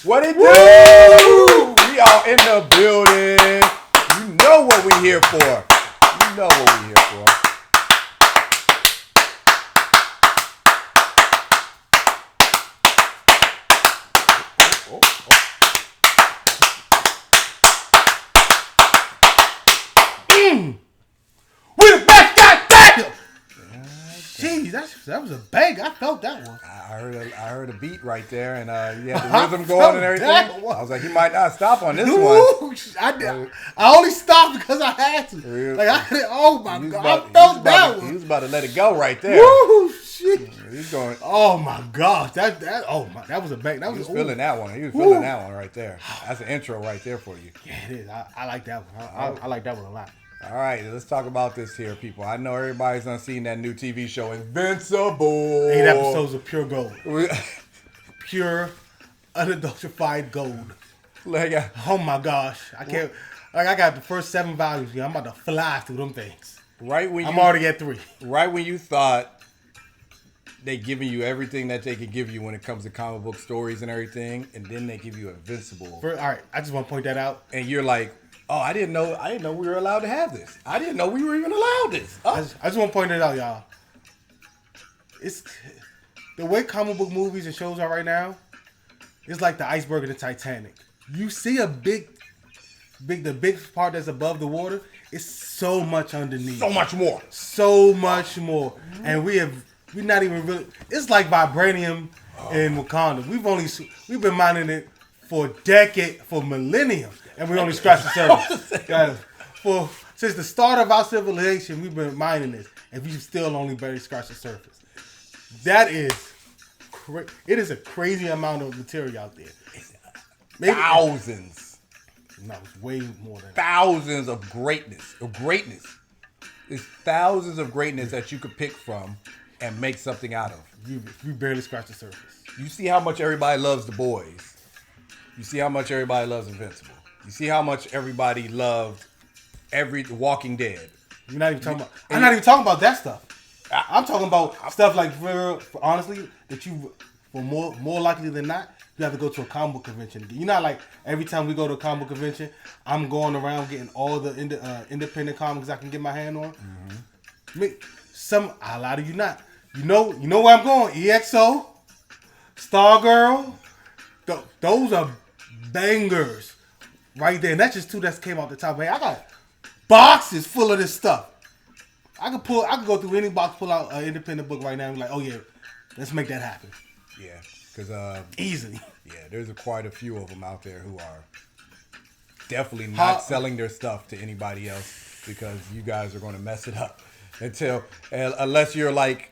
What it do? We all in the building. You know what we here for. You know what we here for. We're back, goddamn! Jeez, that was a bang. I felt that one. I heard a beat right there, and you had the rhythm going and everything. I was like, he might not stop on this one. I only stopped because I had to. Like oh my god, I felt that one. He was about to let it go right there. Woo, shit. He's going. Oh my gosh, that was a bang. He was feeling that one. He was feeling that one right there. That's an intro right there for you. Yeah, it is. I like that one. I like that one a lot. All right, let's talk about this here, people. I know everybody's done seen that new TV show, Invincible. 8 episodes of pure gold. Pure, unadulterated gold. Oh my gosh. I can't. Like, I got the first 7 volumes here. I'm about to fly through them things. I'm already at 3. Right when you thought they giving you everything that they could give you when it comes to comic book stories and everything, and then they give you Invincible. All right, I just want to point that out. And you're like, oh, I didn't know we were allowed to have this. I didn't know we were even allowed this. Oh. I just want to point it out, y'all. It's the way comic book movies and shows are right now. It's like the iceberg of the Titanic. You see the big part that's above the water. It's so much underneath. So much more. So much more. And we're not even really. It's like vibranium in Wakanda. We've been mining it for millennia. And we only scratched the surface. Guys, since the start of our civilization, we've been mining this, and we still only barely scratched the surface. That is, it is a crazy amount of material out there. Maybe thousands. No, it's way more than thousands of greatness. It's thousands of greatness that you could pick from and make something out of. We barely scratched the surface. You see how much everybody loves The Boys. You see how much everybody loves Invincible. You see how much everybody loved Walking Dead. I'm not even talking about that stuff. I'm talking about stuff like, honestly, that you, for more likely than not, you have to go to a comic book convention. You know, like every time we go to a comic book convention, I'm going around getting all the independent comics I can get my hand on. Mm-hmm. A lot of you not. You know where I'm going. EXO, Stargirl, those are bangers. Right there, and that's just 2 that came off the top. Man, I got boxes full of this stuff. I could go through any box, pull out an independent book right now, and be like, oh yeah, let's make that happen. Yeah, because easily. Yeah, there's quite a few of them out there who are definitely not selling their stuff to anybody else because you guys are going to mess it up unless you're like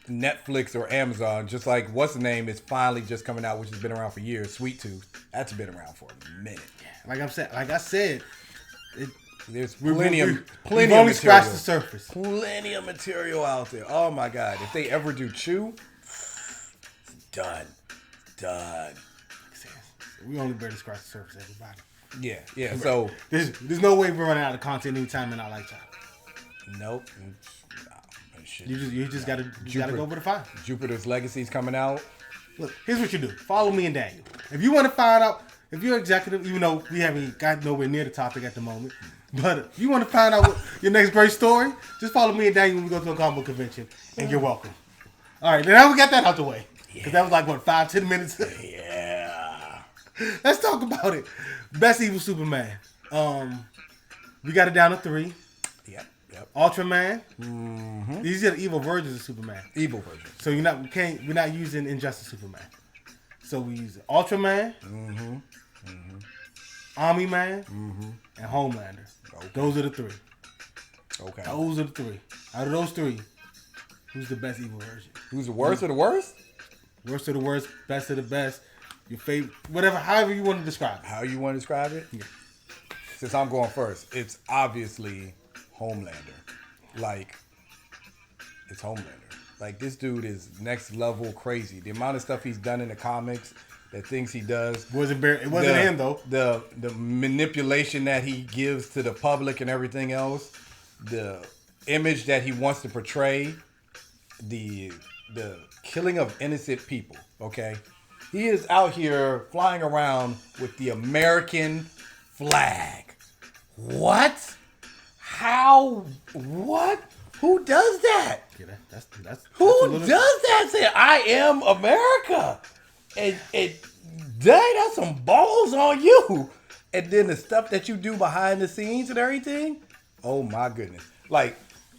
Netflix or Amazon, just like what's the name is finally just coming out, which has been around for years. Sweet Tooth, that's been around for a minute. Like I said, there's plenty of we've only scratched the surface. Plenty of material out there. Oh my God! If they ever do Chew, it's done. We only barely scratched the surface, everybody. Yeah. So there's no way we're running out of content anytime in our lifetime. Nope. You just gotta go over the fire. Jupiter's Legacy's coming out. Look, here's what you do. Follow me and Daniel. If you want to find out, if you're an executive, even though we haven't got nowhere near the topic at the moment, but if you want to find out what your next great story, just follow me and Daniel when we go to a comic book convention, and you're welcome. All right, now we got that out the way. Because that was like, 5-10 minutes? Yeah. Let's talk about it. Best Evil Superman. We got it down to 3. Yep. Ultraman. Mm-hmm. These are the evil versions of Superman. Evil versions. So we're not using Injustice Superman. So we use Ultraman, Army Man, and Homelander. Okay. Those are the 3. Okay. Those are the 3. Out of those 3, who's the best evil version? Who's the worst of the worst? Worst of the worst, best of the best. Your favorite, whatever, however you want to describe it. How you want to describe it? Yeah. Since I'm going first, it's obviously Homelander. Like, it's Homelander. Like, this dude is next level crazy. The amount of stuff he's done in the comics, the things he does. It wasn't him, though. The manipulation that he gives to the public and everything else. The image that he wants to portray. The killing of innocent people, okay? He is out here flying around with the American flag. What? How? What? Who does that? Yeah, that's Who does that? Say, I am America. And dang, that's some balls on you. And then the stuff that you do behind the scenes and everything. Oh my goodness. Like,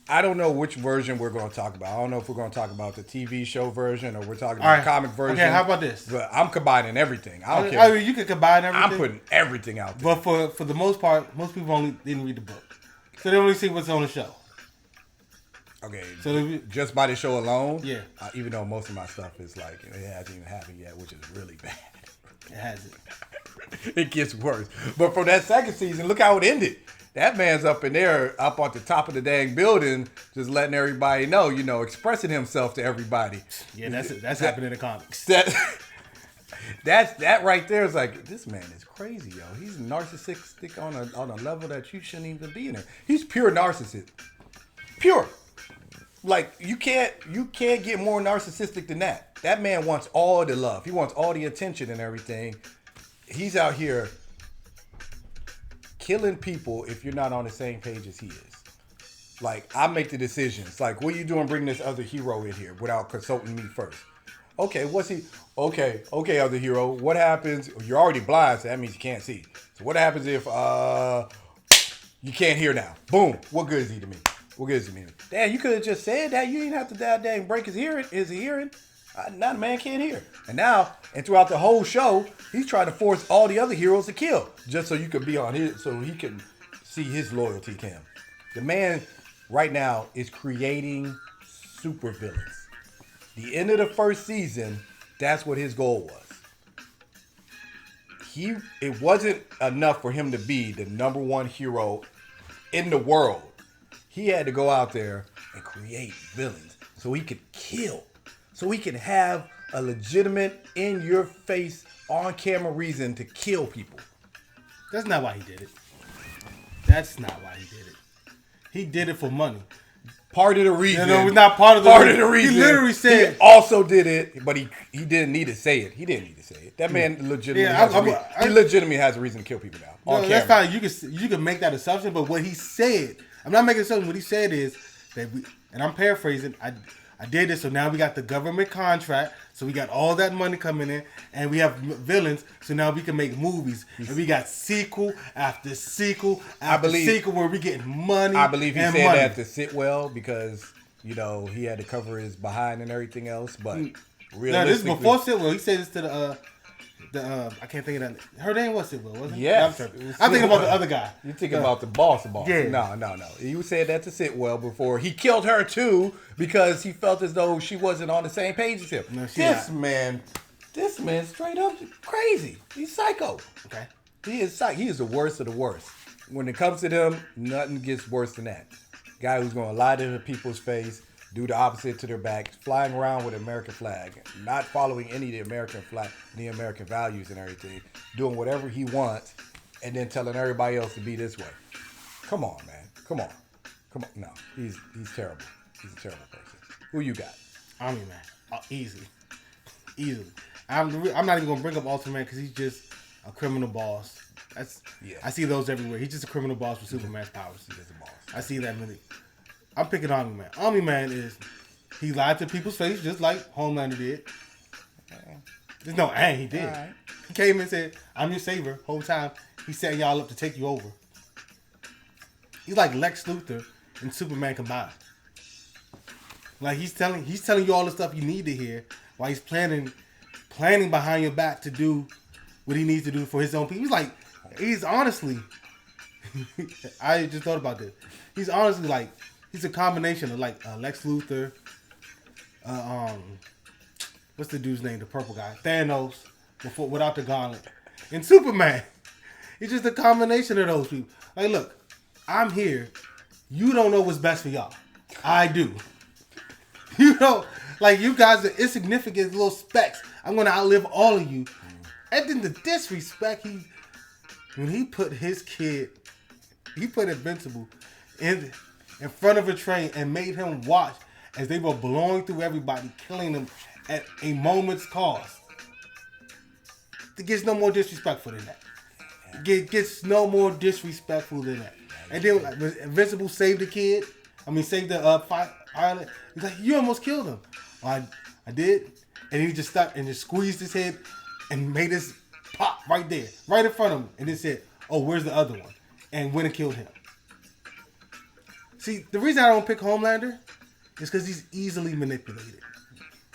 I don't know which version we're going to talk about. I don't know if we're going to talk about the TV show version or we're talking about the comic version. Okay, how about this? But I'm combining everything. I don't care. I mean, you can combine everything. I'm putting everything out there. But for the most part, most people only didn't read the book. So they only see what's on the show. Okay, so just by the show alone, yeah. Even though most of my stuff is like, it hasn't even happened yet, which is really bad. It hasn't. It gets worse. But for that second season, look how it ended. That man's up in there, up on the top of the dang building, just letting everybody know, expressing himself to everybody. Yeah, that's happening in the comics. That right there is like, this man is crazy, yo. He's narcissistic on a level that you shouldn't even be in there. He's pure narcissist. Pure. Like, you can't get more narcissistic than that. That man wants all the love. He wants all the attention and everything. He's out here killing people if you're not on the same page as he is. Like, I make the decisions. Like, what are you doing bringing this other hero in here without consulting me first? Okay, what's he? Okay, other hero. What happens? You're already blind, so that means you can't see. So what happens if you can't hear now? Boom. What good is he to me? What good is he to me? Damn, you could have just said that. You didn't have to dang break his hearing. Now the man can't hear. And throughout the whole show, he's trying to force all the other heroes to kill just so you could be on his, so he can see his loyalty to him. The man right now is creating supervillains. The end of the first season, that's what his goal was. It wasn't enough for him to be the number one hero in the world. He had to go out there and create villains so he could kill. So he could have a legitimate, in-your-face, on-camera reason to kill people. That's not why he did it. That's not why he did it. He did it for money. Part of the reason. No, it's not part of the reason. He literally said. He also did it, but he didn't need to say it. He didn't need to say it. That man legitimately has a reason to kill people now. No, that's fine. You can make that assumption, but what he said, I'm not making an assumption. What he said is that and I'm paraphrasing. I did this, so now we got the government contract, so we got all that money coming in, and we have villains, so now we can make movies. And we got sequel after sequel after sequel where we getting money. I believe he said that to sit well because, he had to cover his behind and everything else, but realistically... No, this is before Sitwell. He said this to the I can't think of that. Her name was Sitwell, wasn't it? Yes. I'm thinking about the other guy. You're thinking about the boss. Yeah. No. You said that to Sitwell before. He killed her too because he felt as though she wasn't on the same page as him. No, this man straight up crazy. He's psycho. Okay. He is psycho. He is the worst of the worst. When it comes to them, nothing gets worse than that. Guy who's going to lie to the people's face, do the opposite to their back, flying around with an American flag, not following any of the American flag, the American values and everything, doing whatever he wants, and then telling everybody else to be this way. Come on, man. Come on. No, he's terrible. He's a terrible person. Who you got? Omni Man. Easily. I'm not even gonna bring up Ultimate Man because he's just a criminal boss. I see those everywhere. He's just a criminal boss with Superman's powers. He's just a boss. I see that many. I'm picking Omni Man. Omni Man he lied to people's face just like Homelander did. He did. Right. He came and said, "I'm your savior." Whole time he's setting y'all up to take you over. He's like Lex Luthor and Superman combined. Like he's telling you all the stuff you need to hear while he's planning behind your back to do what he needs to do for his own people. He's honestly I just thought about this. He's honestly he's a combination of Lex Luthor, what's the dude's name? The purple guy, Thanos, without the gauntlet, and Superman. He's just a combination of those people. Like, look, I'm here. You don't know what's best for y'all. I do. You know, you guys are insignificant little specks. I'm gonna outlive all of you. And then the disrespect when he put his kid, he put Invincible in front of a train and made him watch as they were blowing through everybody, killing them at a moment's cost. gets no more disrespectful than that. Gets no more disrespectful than that. And then like, when Invincible saved the kid. Saved the pilot. He's like, you almost killed him. I did. And he just stopped and just squeezed his head and made his pop right there, right in front of him. And then said, oh, where's the other one? And went and killed him. See, the reason I don't pick Homelander is because he's easily manipulated.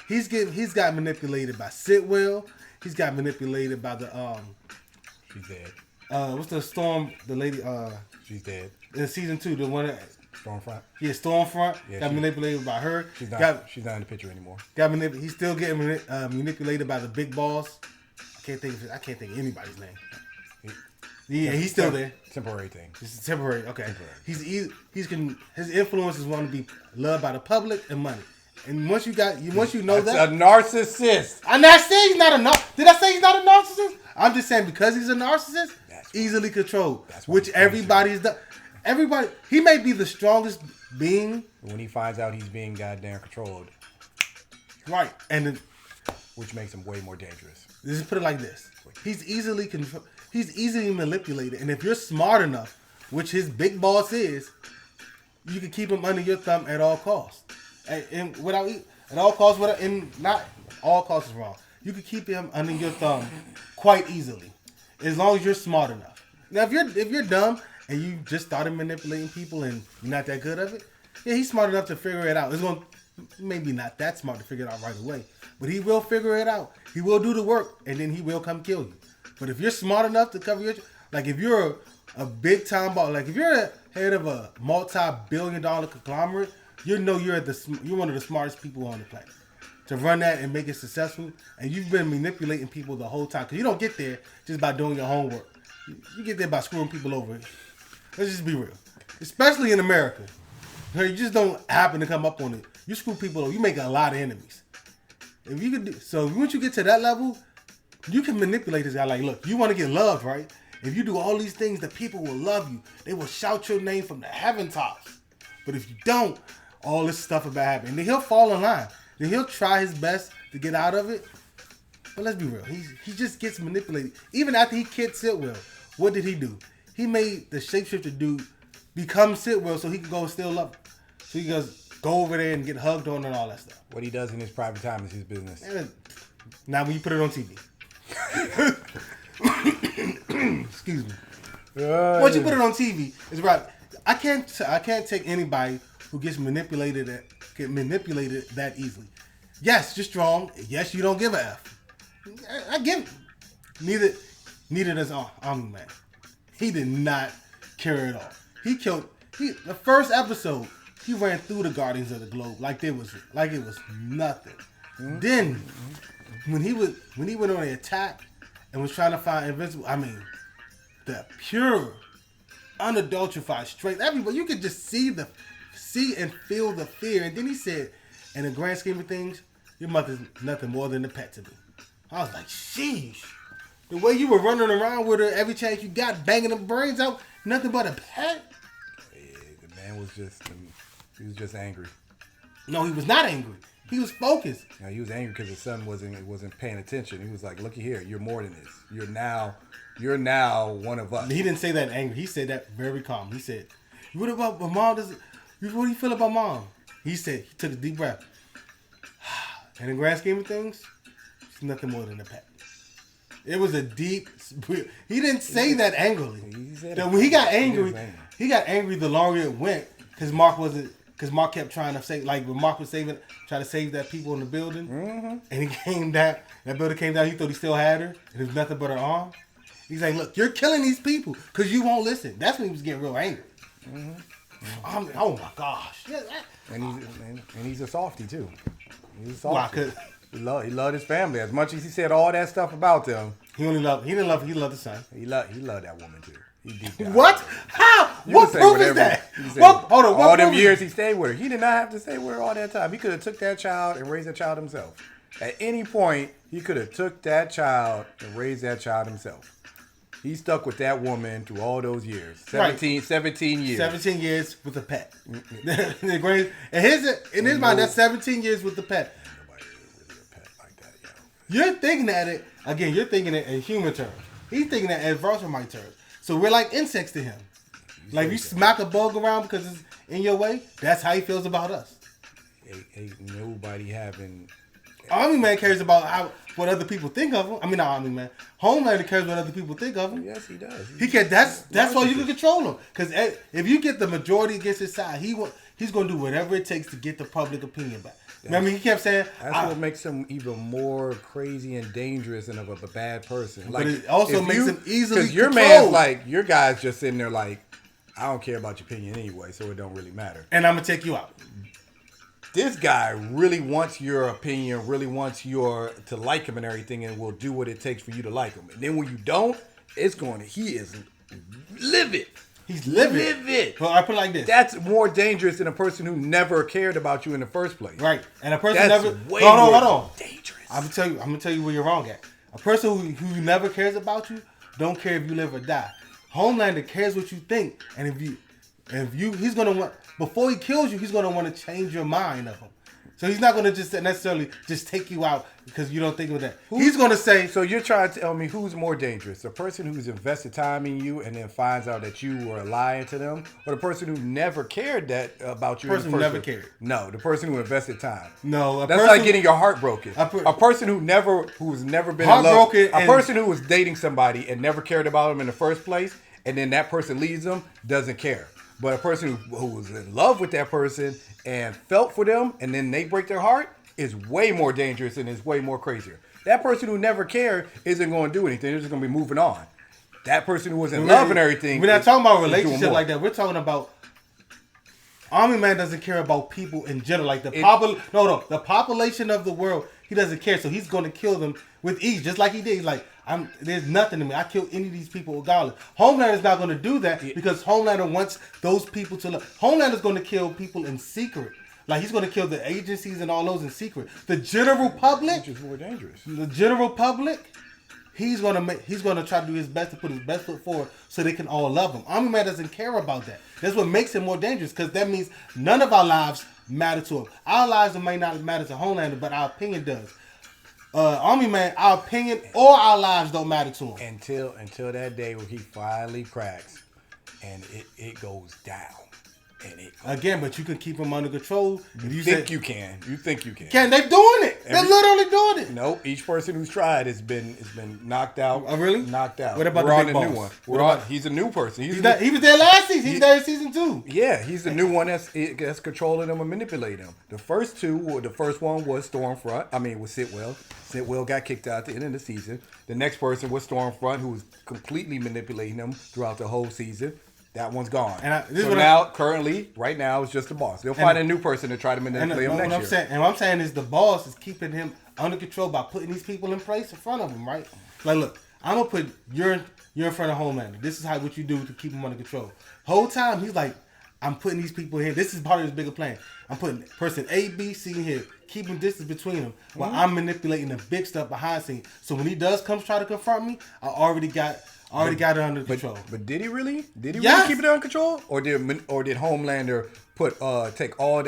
He's got manipulated by Sitwell. He's got manipulated by the She's dead. What's the Storm? The lady. She's dead. In season 2, the one that. Stormfront. Yeah, Stormfront. Yeah, got manipulated by her. She's not in the picture anymore. He's still getting manipulated by the big boss. I can't think of anybody's name. He's still there. Temporary thing. It's temporary. Okay. Temporary. His influence is want to be loved by the public and money. And once you know that, a narcissist. I'm not saying he's not a narcissist. Did I say he's not a narcissist? I'm just saying because he's a narcissist, easily controlled, which everybody's done. Everybody, he may be the strongest being. When he finds out he's being goddamn controlled, right, which makes him way more dangerous. Just put it like this: he's easily He's easily manipulated, and if you're smart enough, which his big boss is, you can keep him under your thumb at all costs. And without at all costs, and not all costs is wrong. You can keep him under your thumb quite easily, as long as you're smart enough. Now, if you're dumb and you just started manipulating people and you're not that good at it, yeah, he's smart enough to figure it out. Maybe not that smart to figure it out right away, but he will figure it out. He will do the work, and then he will come kill you. But if you're smart enough to cover like if you're a big time boss, like if you're a head of a multi-billion-dollar conglomerate, you're one of the smartest people on the planet to run that and make it successful. And you've been manipulating people the whole time because you don't get there just by doing your homework. You get there by screwing people over. Let's just be real, especially in America. You just don't happen to come up on it. You screw people over. You make a lot of enemies. If you could so once you get to that level, you can manipulate this guy. Like, look, you want to get loved, right? If you do all these things, the people will love you. They will shout your name from the heaven tops. But if you don't, all this stuff about happen. And then he'll fall in line. Then he'll try his best to get out of it. But let's be real. He just gets manipulated. Even after he killed Sitwell, what did he do? He made the shapeshifter dude become Sitwell so he could go steal up. So he goes go over there and get hugged on and all that stuff. What he does in his private time is his business. And now when you put it on TV. Excuse me. Once you put it on TV, it's right. I can't take anybody who gets manipulated that easily. Yes, you're strong. Yes, you don't give a F. I give it. Neither does Omni-Man. He did not care at all. The first episode. He ran through the Guardians of the Globe like it was nothing. Mm-hmm. Then when he went on the attack and was trying to find Invincible, the pure, unadulterated strength. Everybody, you could just see and feel the fear. And then he said, in the grand scheme of things, your mother's nothing more than a pet to me. I was like, sheesh. The way you were running around with her every chance you got, banging the brains out, nothing but a pet. Yeah, the man was just angry. No, he was not angry. He was focused. Yeah, he was angry because his son wasn't paying attention. He was like, "Looky here, you're more than this. You're now one of us." He didn't say that angry. He said that very calm. He said, "What about my mom? What do you feel about mom?" He said, he took a deep breath. In the grand scheme of things, it's nothing more than a pet. It was a deep. He didn't say that angrily. When he got angry, the longer it went because Mark kept trying to save, like when Mark was trying to save that people in the building, and he came down. That building came down. He thought he still had her, and it was nothing but her arm. He's like, "Look, you're killing these people because you won't listen." That's when he was getting real angry. Oh my gosh! Yeah, and he's a softie too. He's a softie. He loved his family as much as he said all that stuff about them. He didn't love the son. He loved that woman too. What? How? What proof is that? Hold on. All them years he stayed with her. He did not have to stay with her all that time. He could have took that child and raised that child himself. At any point, he could have took that child and raised that child himself. He stuck with that woman through all those years. 17 years. 17 years with a pet. In his mind, that's 17 years with the pet. Nobody is really a pet like that, yo. You're thinking at it Again, you're thinking it in human terms. He's thinking it in Vegemite terms. So we're like insects to him. Like, if you smack a bug around because it's in your way, that's how he feels about us. Ain't nobody having... Army Man cares about what other people think of him. I mean, not Army Man. Homelander cares what other people think of him. Yes, he does. He can. That's why you can control him. Because if you get the majority against his side, he's going to do whatever it takes to get the public opinion back. Remember, he kept saying... That's what makes him even more crazy and dangerous and of a bad person. Like, but it also makes him easily Because your controlled. man's like... Your guy's just sitting there like, I don't care about your opinion anyway, so it don't really matter. And I'm going to take you out. This guy really wants your opinion, really wants your to like him and everything, and will do what it takes for you to like him. And then when you don't, he is livid. He's livid. Well, I put it like this. That's more dangerous than a person who never cared about you in the first place. Right. And a person That's never... way Hold more on. dangerous. I'm going to tell you where you're wrong at. A person who never cares about you don't care if you live or die. Homelander cares what you think. And he's going to want... Before he kills you, he's going to want to change your mind of him. So he's not going to just necessarily just take you out because you don't think of that. He's going to say... So you're trying to tell me who's more dangerous? The person who's invested time in you and then finds out that you were lying to them? Or the person who never cared about you? The person who never cared. No, the person who invested time. No. That's like getting your heart broken. A person who's never been in love. A person who was dating somebody and never cared about them in the first place, and then that person leaves them, doesn't care. But a person who was in love with that person and felt for them and then they break their heart is way more dangerous and is way more crazier. That person who never cared isn't going to do anything. They're just going to be moving on. That person who was in love and everything. We're not talking about relationships like that. We're talking about Army Man doesn't care about people in general. Like the population of the world, he doesn't care. So he's going to kill them with ease, just like he did. He's like, there's nothing to me. I kill any of these people regardless. Homelander's not going to do that because Homelander wants those people to love. Homelander's going to kill people in secret. Like, he's going to kill the agencies and all those in secret. The general public, which is more dangerous. The general public, he's going to try to do his best to put his best foot forward so they can all love him. Army Man doesn't care about that. That's what makes him more dangerous because that means none of our lives matter to him. Our lives may not matter to Homelander, but our opinion does. Army Man, our opinion or our lives don't matter to him. Until that day where he finally cracks and it goes down. Again, but you can keep him under control. You think you can. They're doing it. They're literally doing it. No, each person who's tried has been knocked out. Oh, really? Knocked out. What about We're the big on a new one. He's a new person. He was there last season. He's there in season 2. Yeah, he's the new one that's controlling them and manipulating them. The first one was Stormfront. Was Sitwell. Sitwell got kicked out at the end of the season. The next person was Stormfront, who was completely manipulating them throughout the whole season. That one's gone. Right now, it's just the boss. They'll find a new person to try to manipulate him next year. And what I'm saying is the boss is keeping him under control by putting these people in place in front of him, right? Like, look, I'm going to put you're in front of Homelander. This is what you do to keep him under control. Whole time, he's like, I'm putting these people here. This is part of his bigger plan. I'm putting person A, B, C in here, keeping distance between them while I'm manipulating the big stuff behind the scenes. So when he does come try to confront me, I already got it under control. But did he really? Did he really keep it under control? Or did Homelander take all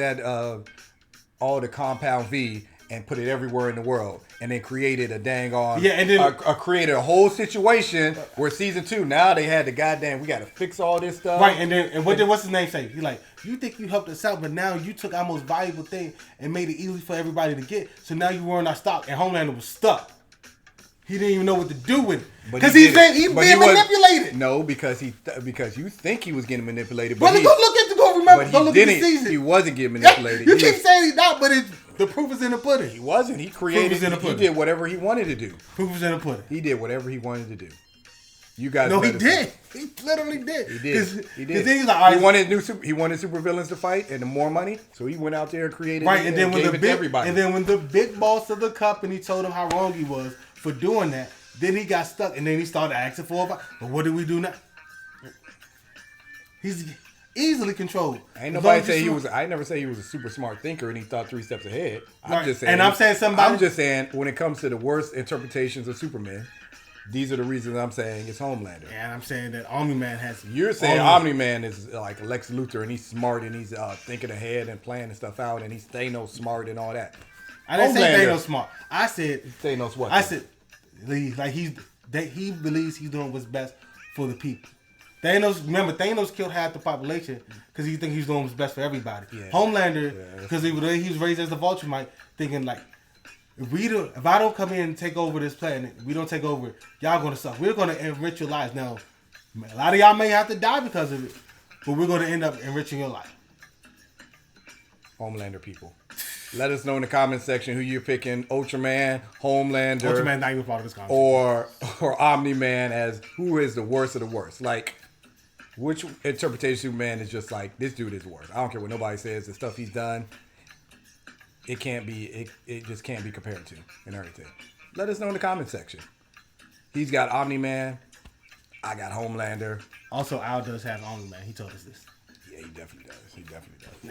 the Compound V and put it everywhere in the world and then created a dang on created a whole situation where season 2 now they had the goddamn we got to fix all this stuff. Right, and what's his name say? He's like, you think you helped us out, but now you took our most valuable thing and made it easy for everybody to get. So now you were in our stock and Homelander was stuck. He didn't even know what to do with it. Because he's being manipulated. No, because you think he was getting manipulated. But go look at the season. He wasn't getting manipulated. You keep saying he's not, but the proof is in the pudding. He wasn't. He did whatever he wanted to do. Proof is in the pudding. He did whatever he wanted to do. You guys. No, he did. He literally did. He did. He did. Like, he wanted supervillains to fight and more money, so he went out there and created it and then gave it to everybody. And then when the big boss of the company told him how wrong he was for doing that, then he got stuck and then he started asking for advice. But what do we do now? He's easily controlled. Ain't nobody say he was. I never say he was a super smart thinker and he thought 3 steps ahead. I'm just saying when it comes to the worst interpretations of Superman, these are the reasons I'm saying it's Homelander. And I'm saying that Omni-Man has... You're saying Omni-Man is like Lex Luthor and he's smart and he's thinking ahead and planning stuff out and he's Thanos smart and all that. I didn't say Thanos smart. I said... Thanos what? I said He believes he's doing what's best for the people. Thanos killed half the population because he thinks he's doing what's best for everybody. Yeah. Homelander, because he was raised as the Vulture, thinking like, if I don't come in and take over this planet, we don't take over, y'all gonna suck. We're gonna enrich your lives. Now, a lot of y'all may have to die because of it, but we're gonna end up enriching your life. Homelander people. Let us know in the comment section who you're picking: Ultraman, Homelander, Ultraman not even part of this conversation, or Omni-Man as who is the worst of the worst. Like, which interpretation of Superman is just like, this dude is the worst. I don't care what nobody says. The stuff he's done, it just can't be compared to and everything. Let us know in the comment section. He's got Omni-Man. I got Homelander. Also, Al does have Omni-Man. He told us this. Yeah, he definitely does.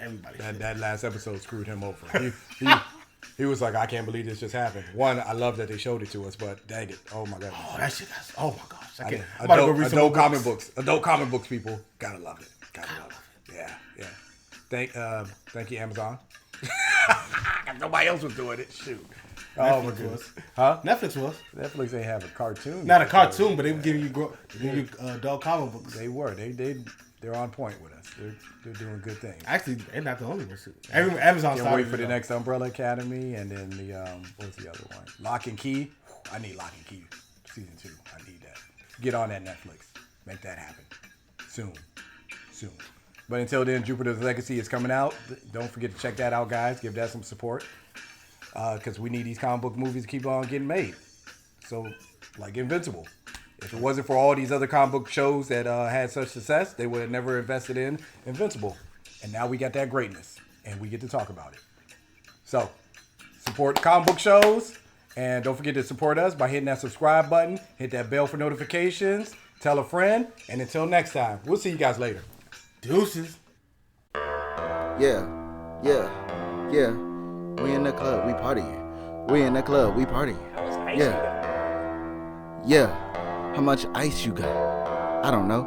Everybody. That last episode screwed him over. He was like, I can't believe this just happened. One, I love that they showed it to us, but dang it. Oh my god. Oh, that shit. Oh my gosh. I can't. Adult comic books. Adult comic books, people. Gotta love it. Gotta love it. Yeah. Thank you, Amazon. Nobody else was doing it. Shoot. Oh my goodness. Huh? Netflix was. Netflix ain't have a cartoon. Not a cartoon, but they were giving you adult comic books. They were. They're on point with us. They're doing good things. Actually, they're not the only ones. Amazon can't wait for the next Umbrella Academy, and then the what's the other one? Lock and Key. I need Lock and Key season 2. I need that. Get on that Netflix. Make that happen soon. But until then, Jupiter's Legacy is coming out. Don't forget to check that out, guys. Give that some support because we need these comic book movies to keep on getting made. So, like Invincible. If it wasn't for all these other comic book shows that had such success, they would have never invested in Invincible. And now we got that greatness, and we get to talk about it. So, support comic book shows, and don't forget to support us by hitting that subscribe button, hit that bell for notifications, tell a friend, and until next time, we'll see you guys later. Deuces. Yeah. We in the club, we partying. We in the club, we partying. Yeah. How much ice you got? I don't know.